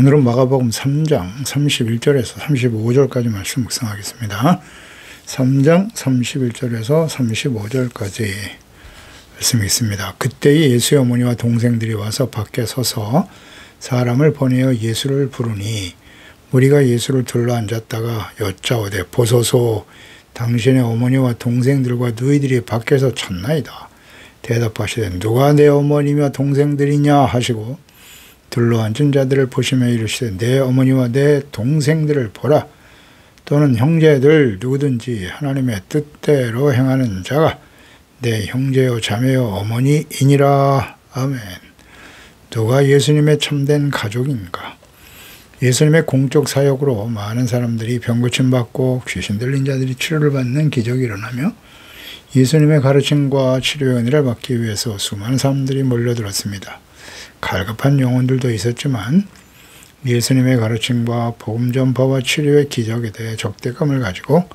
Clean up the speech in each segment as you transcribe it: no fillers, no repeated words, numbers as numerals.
오늘은 마가복음 3장 31절에서 35절까지 말씀 묵상하겠습니다. 3장 31절에서 35절까지 말씀이 있습니다. 그때 예수의 어머니와 동생들이 와서 밖에 서서 사람을 보내어 예수를 부르니 무리가 예수를 둘러앉았다가 여짜오되 보소서 당신의 어머니와 동생들과 너희들이 밖에서 찾나이다. 대답하시되 누가 내 어머니며 동생들이냐 하시고 둘러앉은 자들을 보시며 이르시되 내 어머니와 내 동생들을 보라. 또는 형제들 누구든지 하나님의 뜻대로 행하는 자가 내 형제요 자매요 어머니이니라. 아멘. 누가 예수님의 참된 가족인가? 예수님의 공적 사역으로 많은 사람들이 병고침 받고 귀신 들린 자들이 치료를 받는 기적이 일어나며 예수님의 가르침과 치료의 은혜를 받기 위해서 수많은 사람들이 몰려들었습니다. 갈급한 영혼들도 있었지만 예수님의 가르침과 복음 전파와 치료의 기적에 대해 적대감을 가지고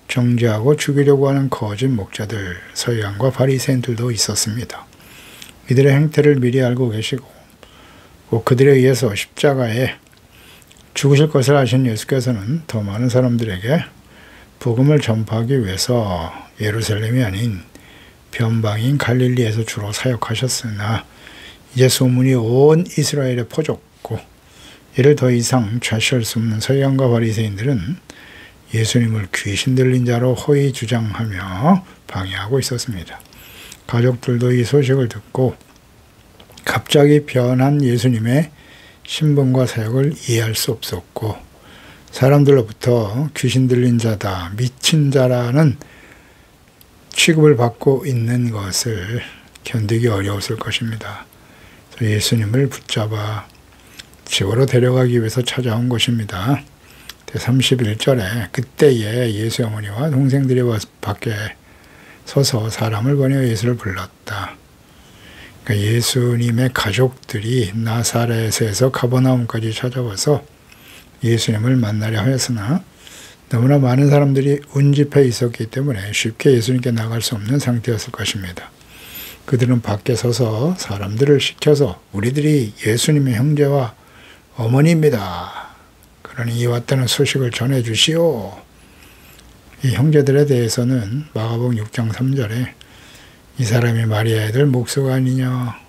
정죄하고 죽이려고 하는 거짓 목자들, 서기관과 바리새인들도 있었습니다. 이들의 행태를 미리 알고 계시고 꼭 그들에 의해서 십자가에 죽으실 것을 아신 예수께서는 더 많은 사람들에게 복음을 전파하기 위해서 예루살렘이 아닌 변방인 갈릴리에서 주로 사역하셨으나 이제 소문이 온 이스라엘에 퍼졌고 이를 더 이상 좌시할 수 없는 서기관과 바리새인들은 예수님을 귀신 들린 자로 허위 주장하며 방해하고 있었습니다. 가족들도 이 소식을 듣고 갑자기 변한 예수님의 신분과 사역을 이해할 수 없었고 사람들로부터 귀신 들린 자다, 미친 자라는 취급을 받고 있는 것을 견디기 어려웠을 것입니다. 예수님을 붙잡아 집으로 데려가기 위해서 찾아온 것입니다. 31절에 그때에 예수의 어머니와 동생들이 밖에 서서 사람을 보내어 예수를 불렀다. 그러니까 예수님의 가족들이 나사렛에서 가버나움까지 찾아와서 예수님을 만나려 하였으나 너무나 많은 사람들이 운집해 있었기 때문에 쉽게 예수님께 나갈 수 없는 상태였을 것입니다. 그들은 밖에 서서 사람들을 시켜서 우리들이 예수님의 형제와 어머니입니다. 그러니 이와 같다는 소식을 전해주시오. 이 형제들에 대해서는 마가복음 6장 3절에 이 사람이 마리아의 들 목수가 아니냐,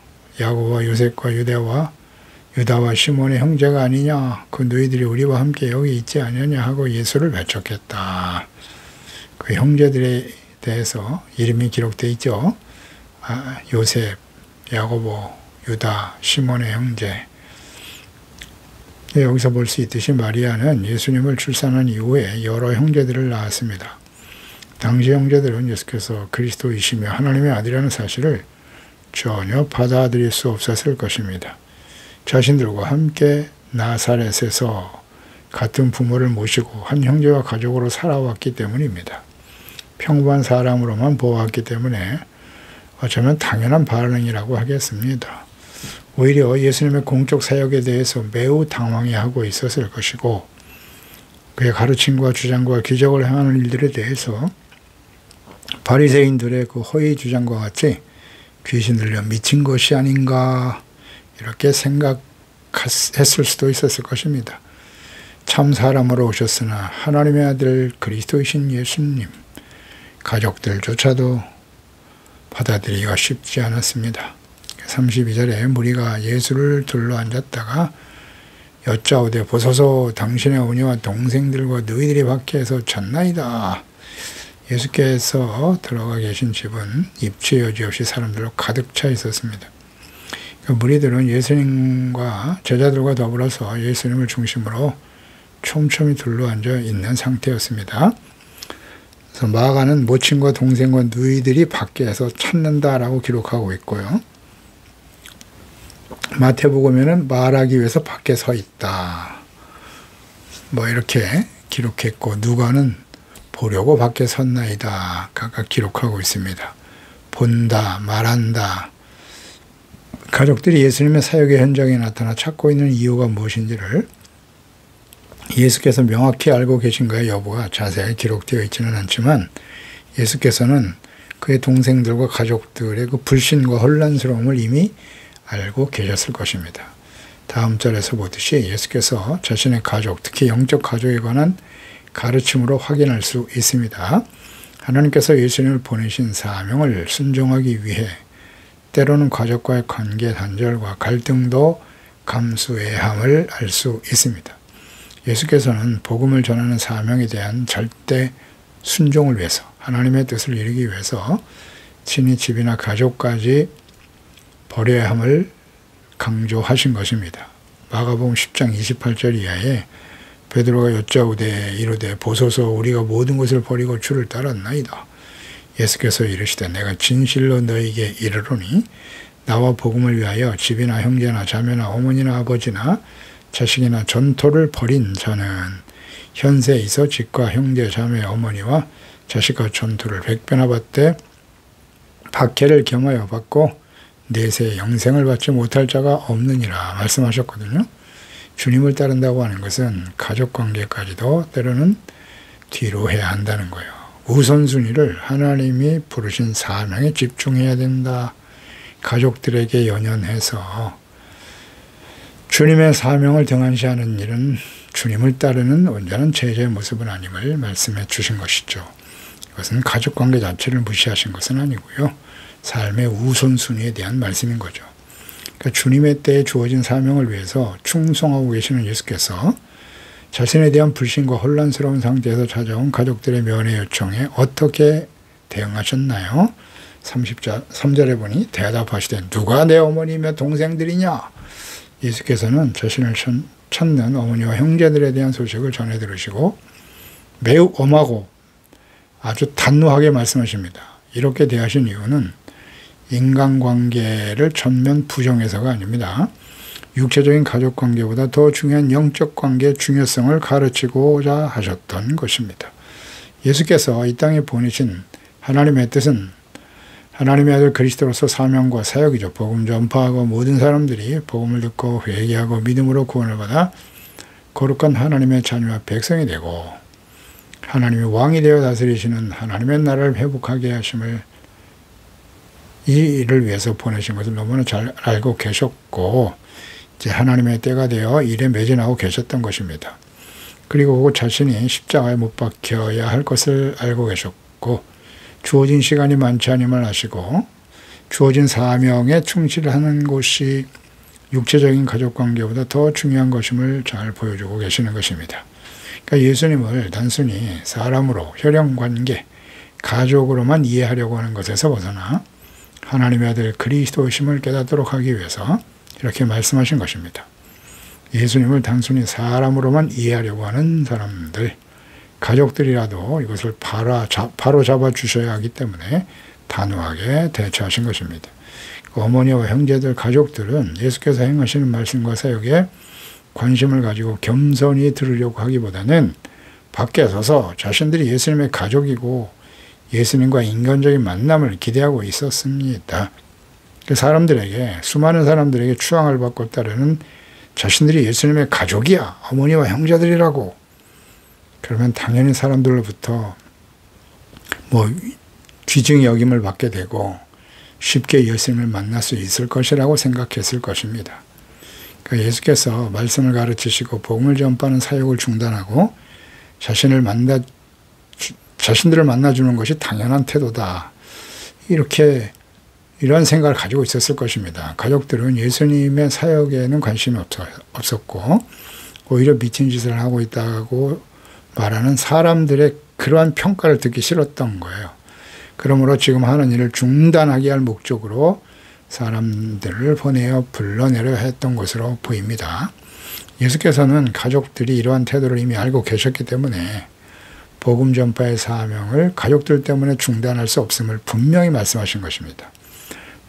야고보와 요셉과 유다와 시몬의 형제가 아니냐, 그 너희들이 우리와 함께 여기 있지 않느냐 하고 예수를 배척했다. 그 형제들에 대해서 이름이 기록되어 있죠. 요셉, 야고보, 유다, 시몬의 형제. 여기서 볼 수 있듯이 마리아는 예수님을 출산한 이후에 여러 형제들을 낳았습니다. 당시 형제들은 예수께서 그리스도이시며 하나님의 아들이라는 사실을 전혀 받아들일 수 없었을 것입니다. 자신들과 함께 나사렛에서 같은 부모를 모시고 한 형제와 가족으로 살아왔기 때문입니다. 평범한 사람으로만 보았기 때문에 어쩌면 당연한 반응이라고 하겠습니다. 오히려 예수님의 공적 사역에 대해서 매우 당황해하고 있었을 것이고 그의 가르침과 주장과 기적을 행하는 일들에 대해서 바리새인들의 그 허위 주장과 같이 귀신 들려 미친 것이 아닌가 이렇게 생각했을 수도 있었을 것입니다. 참 사람으로 오셨으나 하나님의 아들 그리스도이신 예수님 가족들조차도 받아들이기가 쉽지 않았습니다. 32절에 무리가 예수를 둘러앉았다가 여짜오되 보소서 당신의 어머니와 동생들과 너희들이 밖에서 찾나이다. 예수께서 들어가 계신 집은 입추 여지없이 사람들로 가득 차 있었습니다. 무리들은 예수님과 제자들과 더불어서 예수님을 중심으로 촘촘히 둘러앉아 있는 상태였습니다. 그래서 마가는 모친과 동생과 너희들이 밖에서 찾는다라고 기록하고 있고요. 마태복음에는 말하기 위해서 밖에 서 있다. 이렇게 기록했고 누가는 보려고 밖에 섰나이다. 각각 기록하고 있습니다. 본다, 말한다. 가족들이 예수님의 사역의 현장에 나타나 찾고 있는 이유가 무엇인지를 예수께서 명확히 알고 계신가의 여부가 자세히 기록되어 있지는 않지만 예수께서는 그의 동생들과 가족들의 그 불신과 혼란스러움을 이미 알고 계셨을 것입니다. 다음 절에서 보듯이 예수께서 자신의 가족, 특히 영적 가족에 관한 가르침으로 확인할 수 있습니다. 하나님께서 예수님을 보내신 사명을 순종하기 위해 때로는 가족과의 관계 단절과 갈등도 감수해야 함을 알 수 있습니다. 예수께서는 복음을 전하는 사명에 대한 절대 순종을 위해서, 하나님의 뜻을 이루기 위해서 친히 집이나 가족까지 버려야 함을 강조하신 것입니다. 마가복음 10장 28절 이하에 베드로가 여짜오되 이르되 보소서 우리가 모든 것을 버리고 주를 따랐나이다. 예수께서 이르시되 내가 진실로 너희에게 이르노니 나와 복음을 위하여 집이나 형제나 자매나 어머니나 아버지나 자식이나 전토를 벌인 자는 현세에 있어 집과 형제 자매 어머니와 자식과 전토를 100배나 받되 박해를 겸하여 받고 내세 영생을 받지 못할 자가 없느니라 말씀하셨거든요. 주님을 따른다고 하는 것은 가족관계까지도 때로는 뒤로 해야 한다는 거예요. 우선순위를 하나님이 부르신 사명에 집중해야 된다. 가족들에게 연연해서 주님의 사명을 등한시하는 일은 주님을 따르는 온전한 제자의 모습은 아님을 말씀해 주신 것이죠. 이것은 가족관계 자체를 무시하신 것은 아니고요. 삶의 우선순위에 대한 말씀인 거죠. 그러니까 주님의 때에 주어진 사명을 위해서 충성하고 계시는 예수께서 자신에 대한 불신과 혼란스러운 상태에서 찾아온 가족들의 면회 요청에 어떻게 대응하셨나요? 3절에 보니 대답하시되 누가 내 어머니며 동생들이냐? 예수께서는 자신을 찾는 어머니와 형제들에 대한 소식을 전해 들으시고 매우 엄하고 아주 단호하게 말씀하십니다. 이렇게 대하신 이유는 인간관계를 전면 부정해서가 아닙니다. 육체적인 가족관계보다 더 중요한 영적 관계의 중요성을 가르치고자 하셨던 것입니다. 예수께서 이 땅에 보내신 하나님의 뜻은 하나님의 아들 그리스도로서 사명과 사역이죠. 복음 전파하고 모든 사람들이 복음을 듣고 회개하고 믿음으로 구원을 받아 거룩한 하나님의 자녀와 백성이 되고 하나님의 왕이 되어 다스리시는 하나님의 나라를 회복하게 하심을 이 일을 위해서 보내신 것을 너무나 잘 알고 계셨고 이제 하나님의 때가 되어 일에 매진하고 계셨던 것입니다. 그리고 자신이 십자가에 못 박혀야 할 것을 알고 계셨고 주어진 시간이 많지 않음을 아시고 주어진 사명에 충실하는 것이 육체적인 가족관계보다 더 중요한 것임을 잘 보여주고 계시는 것입니다. 그러니까 예수님을 단순히 사람으로 혈연관계, 가족으로만 이해하려고 하는 것에서 벗어나 하나님의 아들 그리스도심을 깨닫도록 하기 위해서 이렇게 말씀하신 것입니다. 예수님을 단순히 사람으로만 이해하려고 하는 사람들, 가족들이라도 이것을 바로 잡아 주셔야 하기 때문에 단호하게 대처하신 것입니다. 어머니와 형제들, 가족들은 예수께서 행하시는 말씀과 사역에 관심을 가지고 겸손히 들으려고 하기보다는 밖에 서서 자신들이 예수님의 가족이고 예수님과 인간적인 만남을 기대하고 있었습니다. 사람들에게, 수많은 사람들에게 추앙을 받고 따르는 자신들이 예수님의 가족이야, 어머니와 형제들이라고. 그러면 당연히 사람들로부터 귀중히 여김을 받게 되고 쉽게 예수님을 만날 수 있을 것이라고 생각했을 것입니다. 그러니까 예수께서 말씀을 가르치시고 복음을 전파하는 사역을 중단하고 자신들을 만나주는 것이 당연한 태도다. 이런 생각을 가지고 있었을 것입니다. 가족들은 예수님의 사역에는 관심이 없었고 오히려 미친 짓을 하고 있다고 말하는 사람들의 그러한 평가를 듣기 싫었던 거예요. 그러므로 지금 하는 일을 중단하게 할 목적으로 사람들을 불러내려 했던 것으로 보입니다. 예수께서는 가족들이 이러한 태도를 이미 알고 계셨기 때문에 복음 전파의 사명을 가족들 때문에 중단할 수 없음을 분명히 말씀하신 것입니다.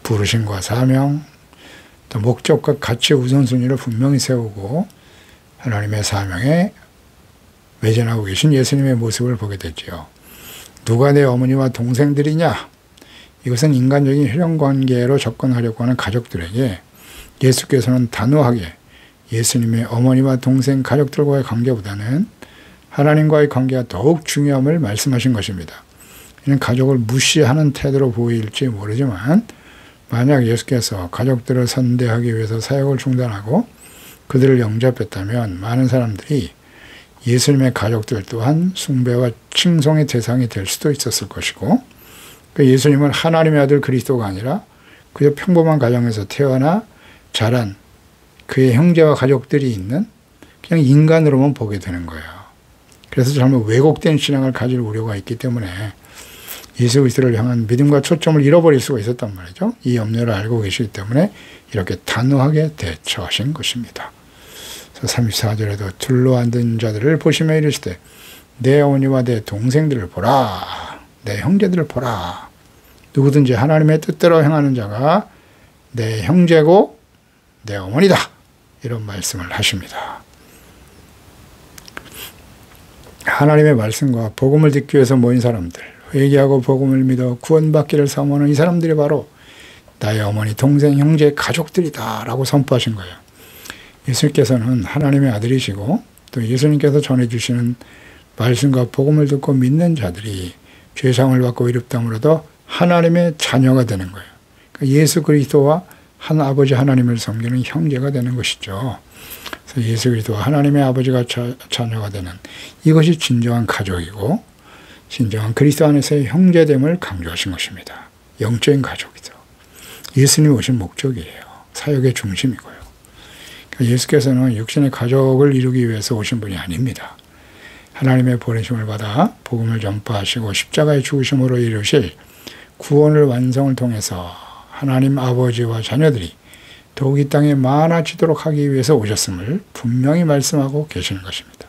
부르심과 사명, 또 목적과 가치 우선순위를 분명히 세우고 하나님의 사명에 매진하고 계신 예수님의 모습을 보게 되지요. 누가 내 어머니와 동생들이냐? 이것은 인간적인 혈연관계로 접근하려고 하는 가족들에게 예수께서는 단호하게 예수님의 어머니와 동생 가족들과의 관계보다는 하나님과의 관계가 더욱 중요함을 말씀하신 것입니다. 이는 가족을 무시하는 태도로 보일지 모르지만 만약 예수께서 가족들을 선대하기 위해서 사역을 중단하고 그들을 영접했다면 많은 사람들이 예수님의 가족들 또한 숭배와 칭송의 대상이 될 수도 있었을 것이고, 예수님은 하나님의 아들 그리스도가 아니라 그저 평범한 가정에서 태어나 자란 그의 형제와 가족들이 있는 그냥 인간으로만 보게 되는 거예요. 그래서 잘못 왜곡된 신앙을 가질 우려가 있기 때문에 예수 그리스도를 향한 믿음과 초점을 잃어버릴 수가 있었단 말이죠. 이 염려를 알고 계시기 때문에 이렇게 단호하게 대처하신 것입니다. 34절에도 둘러 앉은 자들을 보시며 이르시되 내 어머니와 내 동생들을 보라, 내 형제들을 보라. 누구든지 하나님의 뜻대로 행하는 자가 내 형제고 내 어머니다. 이런 말씀을 하십니다. 하나님의 말씀과 복음을 듣기 위해서 모인 사람들, 회개하고 복음을 믿어 구원받기를 사모하는 이 사람들이 바로 나의 어머니, 동생, 형제, 가족들이다 라고 선포하신 거예요. 예수님께서는 하나님의 아들이시고 또 예수님께서 전해주시는 말씀과 복음을 듣고 믿는 자들이 죄사함을 받고 의롭다함을 얻어 하나님의 자녀가 되는 거예요. 그러니까 예수 그리스도와 한 아버지 하나님을 섬기는 형제가 되는 것이죠. 그래서 예수 그리스도와 하나님의 아버지가 자녀가 되는 이것이 진정한 가족이고 진정한 그리스도 안에서의 형제됨을 강조하신 것입니다. 영적인 가족이죠. 예수님이 오신 목적이에요. 사역의 중심이고요. 그러니까 예수께서는 육신의 가족을 이루기 위해서 오신 분이 아닙니다. 하나님의 보내심을 받아 복음을 전파하시고 십자가의 죽으심으로 이루실 구원을 완성을 통해서 하나님 아버지와 자녀들이 더욱 이 땅에 많아지도록 하기 위해서 오셨음을 분명히 말씀하고 계시는 것입니다.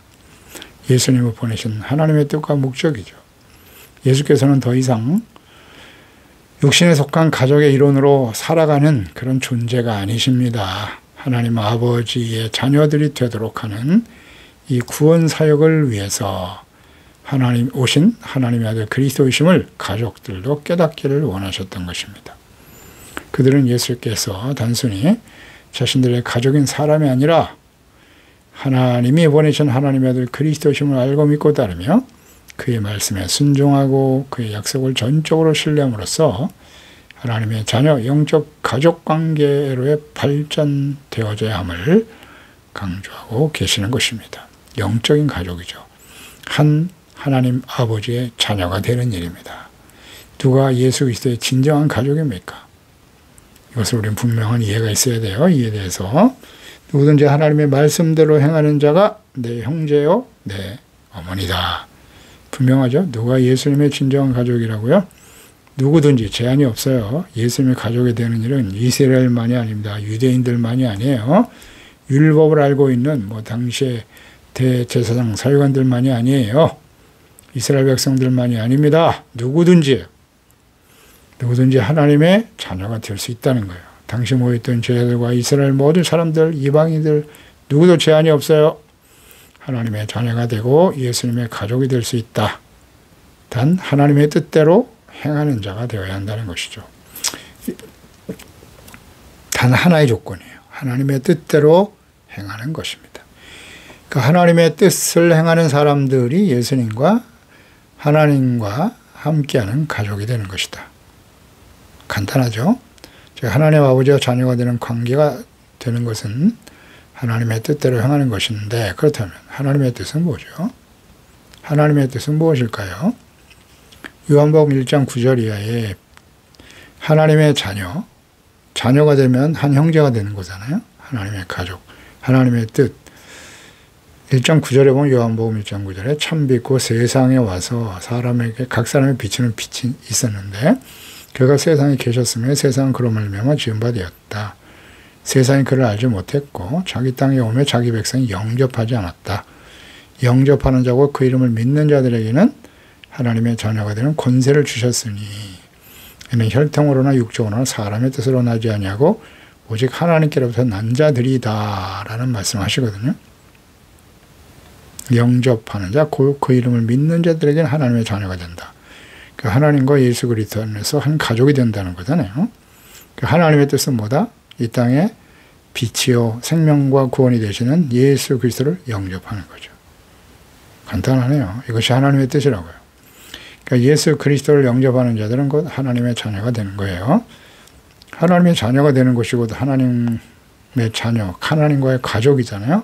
예수님을 보내신 하나님의 뜻과 목적이죠. 예수께서는 더 이상 육신에 속한 가족의 일원으로 살아가는 그런 존재가 아니십니다. 하나님 아버지의 자녀들이 되도록 하는 이 구원 사역을 위해서 오신 하나님의 아들 그리스도이심을 가족들도 깨닫기를 원하셨던 것입니다. 그들은 예수께서 단순히 자신들의 가족인 사람이 아니라 하나님이 보내신 하나님의 아들 그리스도이심을 알고 믿고 따르며 그의 말씀에 순종하고 그의 약속을 전적으로 신뢰함으로써 하나님의 자녀, 영적 가족 관계로의 발전되어져야 함을 강조하고 계시는 것입니다. 영적인 가족이죠. 하나님 아버지의 자녀가 되는 일입니다. 누가 예수 그리스도의 진정한 가족입니까? 이것을 우리는 분명한 이해가 있어야 돼요. 이에 대해서 누구든지 하나님의 말씀대로 행하는 자가 내 형제요 내 어머니다. 분명하죠. 누가 예수님의 진정한 가족이라고요? 누구든지 제한이 없어요. 예수님의 가족이 되는 일은 이스라엘만이 아닙니다. 유대인들만이 아니에요. 율법을 알고 있는 당시의 대제사장 사회관들만이 아니에요. 이스라엘 백성들만이 아닙니다. 누구든지 하나님의 자녀가 될 수 있다는 거예요. 당시 모였던 제자들과 이스라엘 모든 사람들, 이방인들 누구도 제한이 없어요. 하나님의 자녀가 되고 예수님의 가족이 될 수 있다. 단 하나님의 뜻대로 행하는 자가 되어야 한다는 것이죠. 단 하나의 조건이에요. 하나님의 뜻대로 행하는 것입니다. 그러니까 하나님의 뜻을 행하는 사람들이 예수님과 하나님과 함께하는 가족이 되는 것이다. 간단하죠? 하나님 아버지와 자녀가 되는 관계가 되는 것은 하나님의 뜻대로 행하는 것인데, 그렇다면 하나님의 뜻은 뭐죠? 하나님의 뜻은 무엇일까요? 요한복음 1장 9절 이하에 하나님의 자녀가 되면 한 형제가 되는 거잖아요. 하나님의 가족, 하나님의 뜻. 1장 9절에 보면 요한복음 1장 9절에 참 빛고 세상에 와서 각 사람에 비추는 빛이 있었는데 그가 세상에 계셨으며 세상은 그로 말미암아 지은 바 되었다. 세상이 그를 알지 못했고 자기 땅에 오며 자기 백성이 영접하지 않았다. 영접하는 자고 그 이름을 믿는 자들에게는 하나님의 자녀가 되는 권세를 주셨으니 이는 혈통으로나 육적으로나 사람의 뜻으로 나지 아니하고 오직 하나님께로부터 난 자들이다 라는 말씀을 하시거든요. 영접하는 자, 그 이름을 믿는 자들에게는 하나님의 자녀가 된다. 하나님과 예수 그리스도 안에서 한 가족이 된다는 거잖아요. 하나님의 뜻은 뭐다? 이 땅에 빛이요 생명과 구원이 되시는 예수 그리스도를 영접하는 거죠. 간단하네요. 이것이 하나님의 뜻이라고요. 그러니까 예수 그리스도를 영접하는 자들은 곧 하나님의 자녀가 되는 거예요. 하나님의 자녀가 되는 것이고 하나님의 자녀, 하나님과의 가족이잖아요.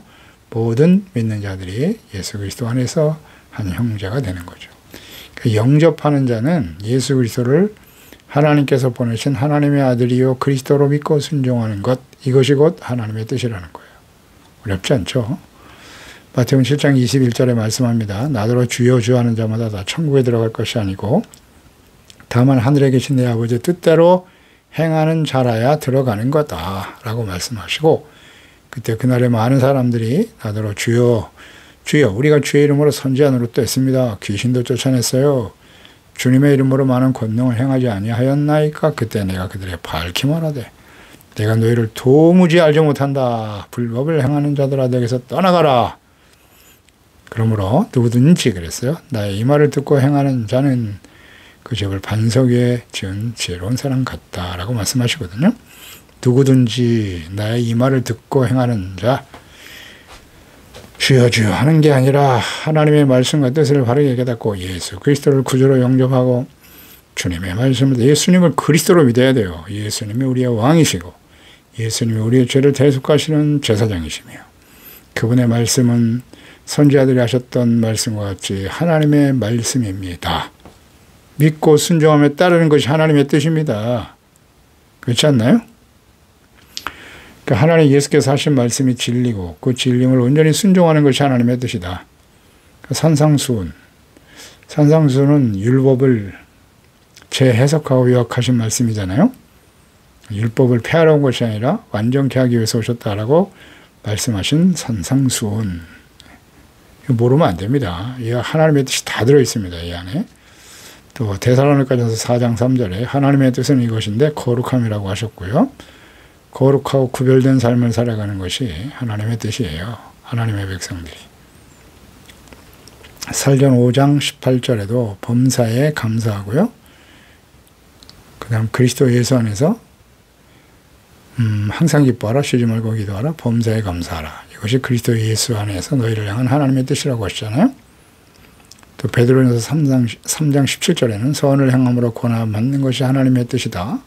모든 믿는 자들이 예수 그리스도 안에서 한 형제가 되는 거죠. 영접하는 자는 예수 그리스도를 하나님께서 보내신 하나님의 아들이요 그리스도로 믿고 순종하는 것, 이것이 곧 하나님의 뜻이라는 거예요. 어렵지 않죠? 마태복음 7장 21절에 말씀합니다. 나더러 주여 주여 하는 자마다 다 천국에 들어갈 것이 아니고 다만 하늘에 계신 내 아버지의 뜻대로 행하는 자라야 들어가는 거다 라고 말씀하시고, 그때 그날에 많은 사람들이 나더러 주여 주여 우리가 주의 이름으로 선지한 노릇도 했습니다. 귀신도 쫓아냈어요. 주님의 이름으로 많은 권능을 행하지 아니하였나이까? 그때 내가 그들에게 밝히 말하되 내가 너희를 도무지 알지 못한다. 불법을 행하는 자들아 내게서 떠나가라. 그러므로 누구든지 그랬어요. 나의 이 말을 듣고 행하는 자는 그 집을 반석 위에 지은 지혜로운 사람 같다라고 말씀하시거든요. 누구든지 나의 이 말을 듣고 행하는 자, 주여 주여 하는 게 아니라 하나님의 말씀과 뜻을 바르게 깨닫고 예수 그리스도를 구주로 영접하고 주님의 말씀을, 예수님을 그리스도로 믿어야 돼요. 예수님이 우리의 왕이시고 예수님이 우리의 죄를 대속하시는 제사장이시며, 그분의 말씀은 선지자들이 하셨던 말씀과 같이 하나님의 말씀입니다. 믿고 순종하며 따르는 것이 하나님의 뜻입니다. 그렇지 않나요? 그러니까 하나님 예수께서 하신 말씀이 진리고 그 진림을 온전히 순종하는 것이 하나님의 뜻이다. 그러니까 산상수훈은 율법을 재해석하고 요약하신 말씀이잖아요. 율법을 폐하러 온 것이 아니라 완전케 하기 위해서 오셨다라고 말씀하신 산상수훈. 이거 모르면 안 됩니다. 이 하나님의 뜻이 다 들어있습니다. 이 안에. 또 데살로니가전서 4장 3절에 하나님의 뜻은 이것인데 거룩함이라고 하셨고요. 거룩하고 구별된 삶을 살아가는 것이 하나님의 뜻이에요. 하나님의 백성들이. 살전 5장 18절에도 범사에 감사하고요. 그 다음 그리스도 예수 안에서 항상 기뻐하라, 쉬지 말고 기도하라, 범사에 감사하라. 이것이 그리스도 예수 안에서 너희를 향한 하나님의 뜻이라고 하시잖아요. 또 베드로전서 3장 17절에는 선을 행함으로 고난 받는 것이 하나님의 뜻이다.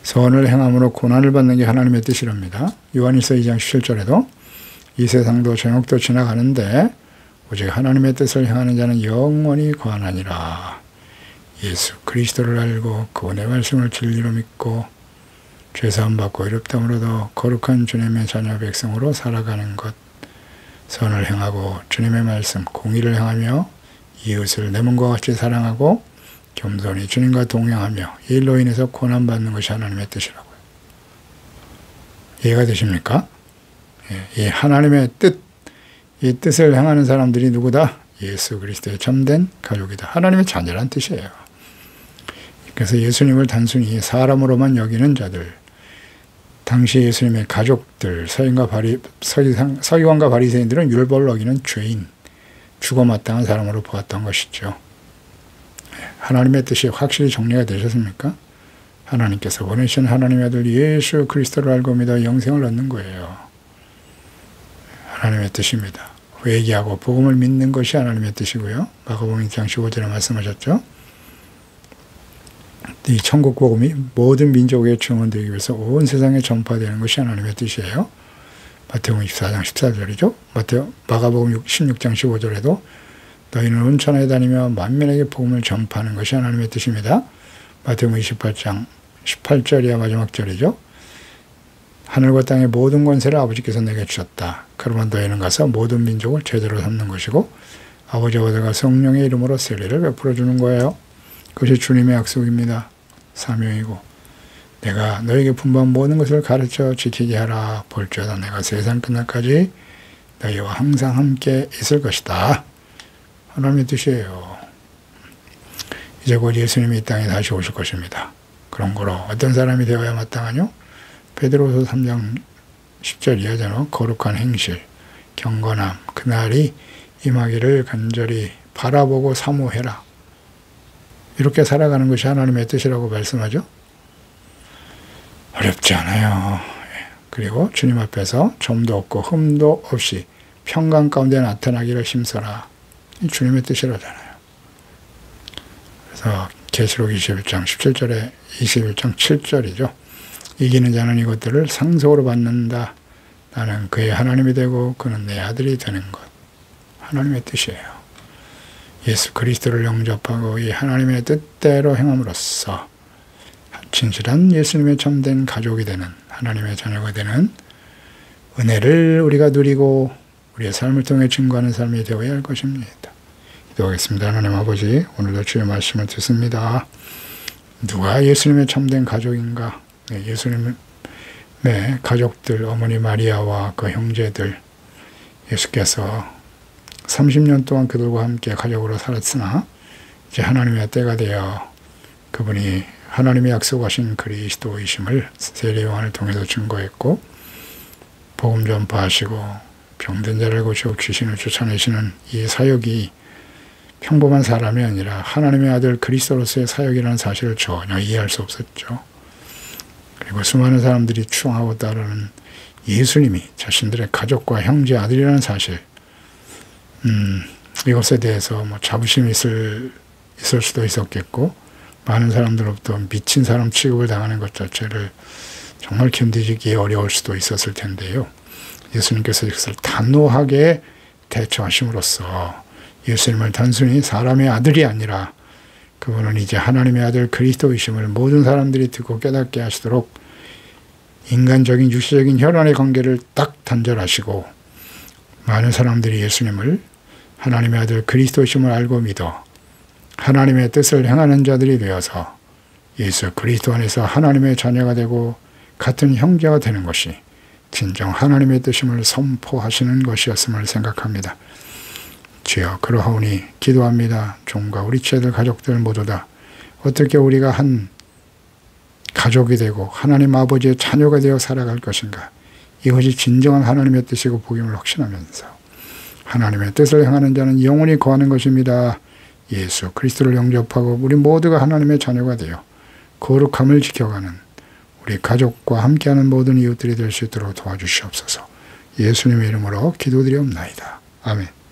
선을 행함으로 고난을 받는 게 하나님의 뜻이랍니다. 요한일서 2장 17절에도 이 세상도 정욕도 지나가는데 오직 하나님의 뜻을 행하는 자는 영원히 거하나니라. 예수 그리스도를 알고 그분의 말씀을 진리로 믿고 죄사함 받고 의롭다함으로도 거룩한 주님의 자녀 백성으로 살아가는 것, 선을 행하고 주님의 말씀 공의를 행하며 이웃을 내 몸과 같이 사랑하고 겸손히 주님과 동행하며 이 일로 인해서 고난받는 것이 하나님의 뜻이라고요. 이해가 되십니까? 이 하나님의 뜻, 이 뜻을 행하는 사람들이 누구다? 예수 그리스도의 참된 가족이다. 하나님의 자녀란 뜻이에요. 그래서 예수님을 단순히 사람으로만 여기는 자들, 당시 예수님의 가족들, 서기관과 바리새인들은 율법을 어기는 죄인, 죽어 마땅한 사람으로 보았던 것이죠. 하나님의 뜻이 확실히 정리가 되셨습니까? 하나님께서 보내신 하나님의 아들 예수 그리스도를 알고 믿어 영생을 얻는 거예요. 하나님의 뜻입니다. 회개하고 복음을 믿는 것이 하나님의 뜻이고요. 마가복음 2장 15절에 말씀하셨죠. 이 천국 복음이 모든 민족에 증언되기 위해서 온 세상에 전파되는 것이 하나님의 뜻이에요. 마태복음 24장 14절이죠. 마가복음 16장 15절에도 너희는 온 천하에 다니며 만민에게 복음을 전파하는 것이 하나님의 뜻입니다. 마태복음 28장 18절이야 마지막 절이죠. 하늘과 땅의 모든 권세를 아버지께서 내게 주셨다. 그러면 너희는 가서 모든 민족을 제대로 삼는 것이고 아버지와 아들과 성령의 이름으로 세례를 베풀어 주는 거예요. 그것이 주님의 약속입니다. 사명이고 내가 너에게 분부한 모든 것을 가르쳐 지키게 하라. 볼지어다 내가 세상 끝날까지 너희와 항상 함께 있을 것이다. 하나님의 뜻이에요. 이제 곧 예수님이 이 땅에 다시 오실 것입니다. 그런 거로 어떤 사람이 되어야 마땅하뇨? 베드로서 3장 10절 이하잖아. 거룩한 행실, 경건함, 그날이 임하기를 간절히 바라보고 사모해라. 이렇게 살아가는 것이 하나님의 뜻이라고 말씀하죠. 어렵지 않아요. 그리고 주님 앞에서 점도 없고 흠도 없이 평강 가운데 나타나기를 힘써라. 이 주님의 뜻이라잖아요. 그래서 계시록 21장 17절에 21장 7절이죠. 이기는 자는 이것들을 상속으로 받는다. 나는 그의 하나님이 되고 그는 내 아들이 되는 것. 하나님의 뜻이에요. 예수 그리스도를 영접하고 이 하나님의 뜻대로 행함으로써 진실한 예수님의 참된 가족이 되는, 하나님의 자녀가 되는 은혜를 우리가 누리고 우리의 삶을 통해 증거하는 삶이 되어야 할 것입니다. 기도하겠습니다. 하나님 아버지, 오늘도 주의 말씀을 듣습니다. 누가 예수님의 참된 가족인가? 예수님의 가족들, 어머니 마리아와 그 형제들, 예수께서 30년 동안 그들과 함께 가족으로 살았으나 이제 하나님의 때가 되어 그분이 하나님이 약속하신 그리스도이심을 세례요한을 통해서 증거했고, 복음 전파하시고 병든 자를 고치고 귀신을 쫓아내시는 이 사역이 평범한 사람이 아니라 하나님의 아들 그리스도로서의 사역이라는 사실을 전혀 이해할 수 없었죠. 그리고 수많은 사람들이 추앙하고 따르는 예수님이 자신들의 가족과 형제 아들이라는 사실, 이것에 대해서 자부심이 있을 수도 있었겠고, 많은 사람들로부터 미친 사람 취급을 당하는 것 자체를 정말 견디기 어려울 수도 있었을 텐데요. 예수님께서 이것을 단호하게 대처하심으로써 예수님을 단순히 사람의 아들이 아니라 그분은 이제 하나님의 아들 그리스도이심을 모든 사람들이 듣고 깨닫게 하시도록 인간적인 육체적인 혈연의 관계를 딱 단절하시고, 많은 사람들이 예수님을 하나님의 아들 그리스도이심을 알고 믿어 하나님의 뜻을 행하는 자들이 되어서 예수 그리스도 안에서 하나님의 자녀가 되고 같은 형제가 되는 것이 진정 하나님의 뜻임을 선포하시는 것이었음을 생각합니다. 주여, 그러하오니 기도합니다. 종과 우리 친구들 가족들 모두 다 어떻게 우리가 한 가족이 되고 하나님 아버지의 자녀가 되어 살아갈 것인가, 이것이 진정한 하나님의 뜻이고 복임을 확신하면서 하나님의 뜻을 행하는 자는 영원히 거하는 것입니다. 예수 그리스도를 영접하고 우리 모두가 하나님의 자녀가 되어 거룩함을 지켜가는 우리 가족과 함께하는 모든 이웃들이 될 수 있도록 도와주시옵소서. 예수님의 이름으로 기도드리옵나이다. 아멘.